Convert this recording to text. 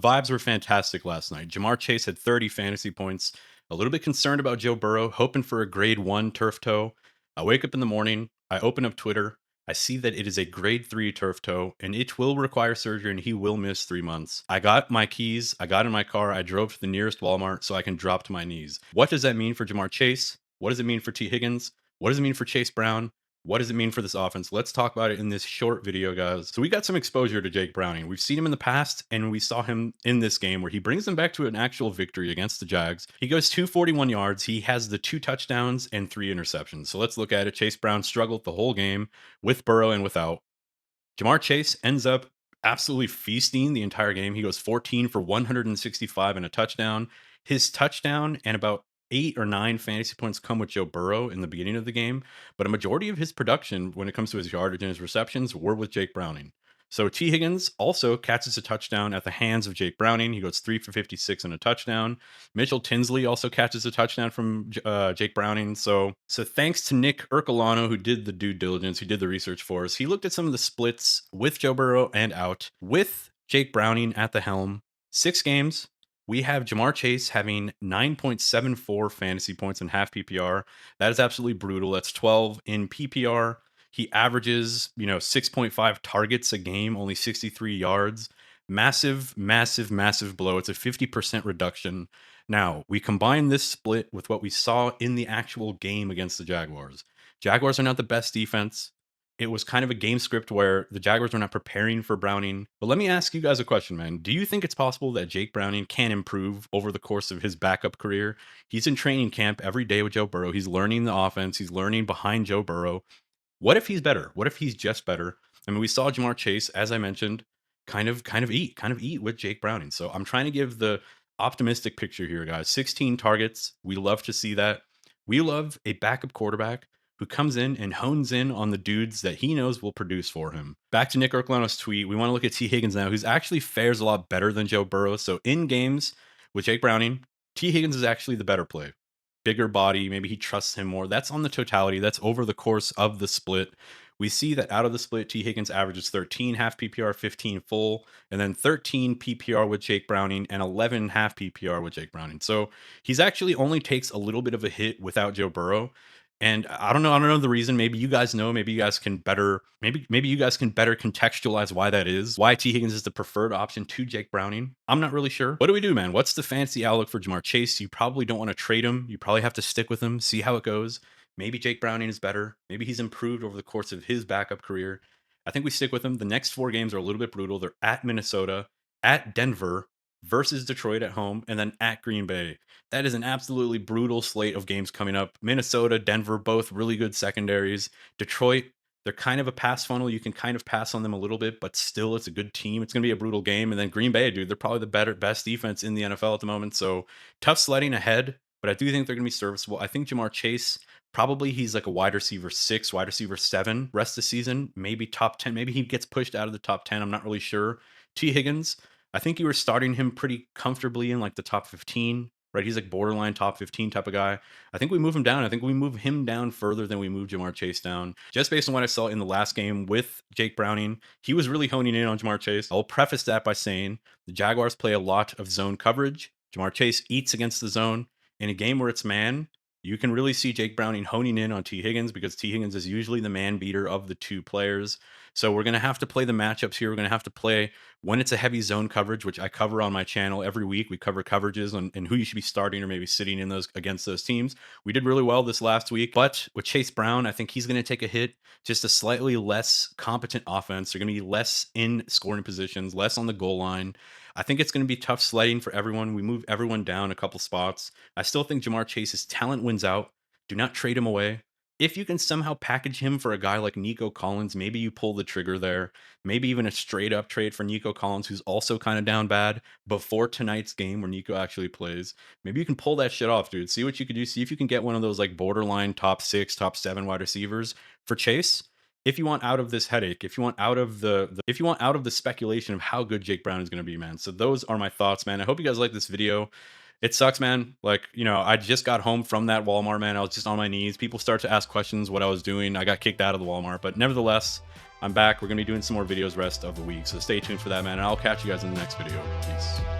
Vibes were fantastic last night. Jamar Chase had 30 fantasy points. A little bit concerned about Joe Burrow, hoping for a grade 1 turf toe. I wake up in the morning, I open up Twitter, I see that it is a grade 3 turf toe, and it will require surgery and he will miss 3 months. I got my keys, I got in my car, I drove to the nearest Walmart so I can drop to my knees. What does that mean for Jamar Chase? What does it mean for T. Higgins? What does it mean for Chase Brown? What does it mean for this offense? Let's talk about it in this short video, guys. So we got some exposure to Jake Browning. We've seen him in the past, and we saw him in this game where he brings them back to an actual victory against the Jags. He goes 241 yards. He has the 2 touchdowns and 3 interceptions. So let's look at it. Chase Brown struggled the whole game with Burrow and without. Jamar Chase ends up absolutely feasting the entire game. He goes 14 for 165 and a touchdown. His touchdown and about 8 or 9 fantasy points come with Joe Burrow in the beginning of the game, but a majority of his production when it comes to his yardage and his receptions were with Jake Browning. So T. Higgins also catches a touchdown at the hands of Jake Browning. He goes 3 for 56 and a touchdown. Mitchell Tinsley also catches a touchdown from Jake Browning. So thanks to Nick Ercolano, who did the due diligence, who did the research for us. He looked at some of the splits with Joe Burrow and out, with Jake Browning at the helm. 6 games. We have Jamar Chase having 9.74 fantasy points in half PPR. That is absolutely brutal. That's 12 in PPR. He averages, 6.5 targets a game, only 63 yards. Massive, massive, massive blow. It's a 50% reduction. Now, we combine this split with what we saw in the actual game against the Jaguars. Jaguars are not the best defense. It was kind of a game script where the Jaguars were not preparing for Browning. But let me ask you guys a question, man. Do you think it's possible that Jake Browning can improve over the course of his backup career? He's in training camp every day with Joe Burrow. He's learning the offense. He's learning behind Joe Burrow. What if he's better? What if he's just better? I mean, we saw Jamar Chase, as I mentioned, kind of eat with Jake Browning. So I'm trying to give the optimistic picture here, guys. 16 targets. We love to see that. We love a backup quarterback who comes in and hones in on the dudes that he knows will produce for him. Back to Nick Ercolano's tweet. We want to look at T. Higgins now, who's actually fares a lot better than Joe Burrow. So in games with Jake Browning, T. Higgins is actually the better play. Bigger body, maybe he trusts him more. That's on the totality. That's over the course of the split. We see that out of the split, T. Higgins averages 13 half PPR, 15 full, and then 13 PPR with Jake Browning and 11 half PPR with Jake Browning. So he's actually only takes a little bit of a hit without Joe Burrow. And I don't know the reason. Maybe you guys know. Maybe you guys can better. Maybe you guys can better contextualize why that is. Why T. Higgins is the preferred option to Jake Browning. I'm not really sure. What do we do, man? What's the fancy outlook for Jamar Chase? You probably don't want to trade him. You probably have to stick with him. See how it goes. Maybe Jake Browning is better. Maybe he's improved over the course of his backup career. I think we stick with him. The next 4 games are a little bit brutal. They're at Minnesota, at Denver, versus Detroit at home, and then at Green Bay. That is an absolutely brutal slate of games coming up. Minnesota, Denver, both really good secondaries. Detroit, they're kind of a pass funnel. You can kind of pass on them a little bit, but still, it's a good team. It's going to be a brutal game. And then Green Bay, dude, they're probably the best defense in the NFL at the moment. So tough sledding ahead, but I do think they're going to be serviceable. I think Jamar Chase, probably he's like a wide receiver 6, wide receiver 7 rest of the season, maybe top 10. Maybe he gets pushed out of the top 10. I'm not really sure. T. Higgins, I think you were starting him pretty comfortably in like the top 15, right? He's like borderline top 15 type of guy. I think we move him down. I think we move him down further than we move Jamar Chase down. Just based on what I saw in the last game with Jake Browning, he was really honing in on Jamar Chase. I'll preface that by saying the Jaguars play a lot of zone coverage. Jamar Chase eats against the zone. In a game where it's man, you can really see Jake Browning honing in on T. Higgins because T. Higgins is usually the man beater of the 2 players. So we're going to have to play the matchups here. We're going to have to play when it's a heavy zone coverage, which I cover on my channel every week. We cover coverages and who you should be starting or maybe sitting in those against those teams. We did really well this last week, but with Chase Brown, I think he's going to take a hit. Just a slightly less competent offense. They're going to be less in scoring positions, less on the goal line. I think it's going to be tough sledding for everyone. We move everyone down a couple spots. I still think Jamar Chase's talent wins out. Do not trade him away. If you can somehow package him for a guy like Nico Collins, maybe you pull the trigger there. Maybe even a straight up trade for Nico Collins, who's also kind of down bad before tonight's game where Nico actually plays. Maybe you can pull that shit off, dude. See what you can do. See if you can get one of those like borderline top 6, top 7 wide receivers for Chase. If you want out of this headache, if you want out of if you want out of the speculation of how good Jake Brown is going to be, man. So those are my thoughts, man. I hope you guys like this video. It sucks, man. Like, I just got home from that Walmart, man. I was just on my knees. People start to ask questions what I was doing. I got kicked out of the Walmart, but nevertheless, I'm back. We're going to be doing some more videos rest of the week. So stay tuned for that, man. And I'll catch you guys in the next video. Peace.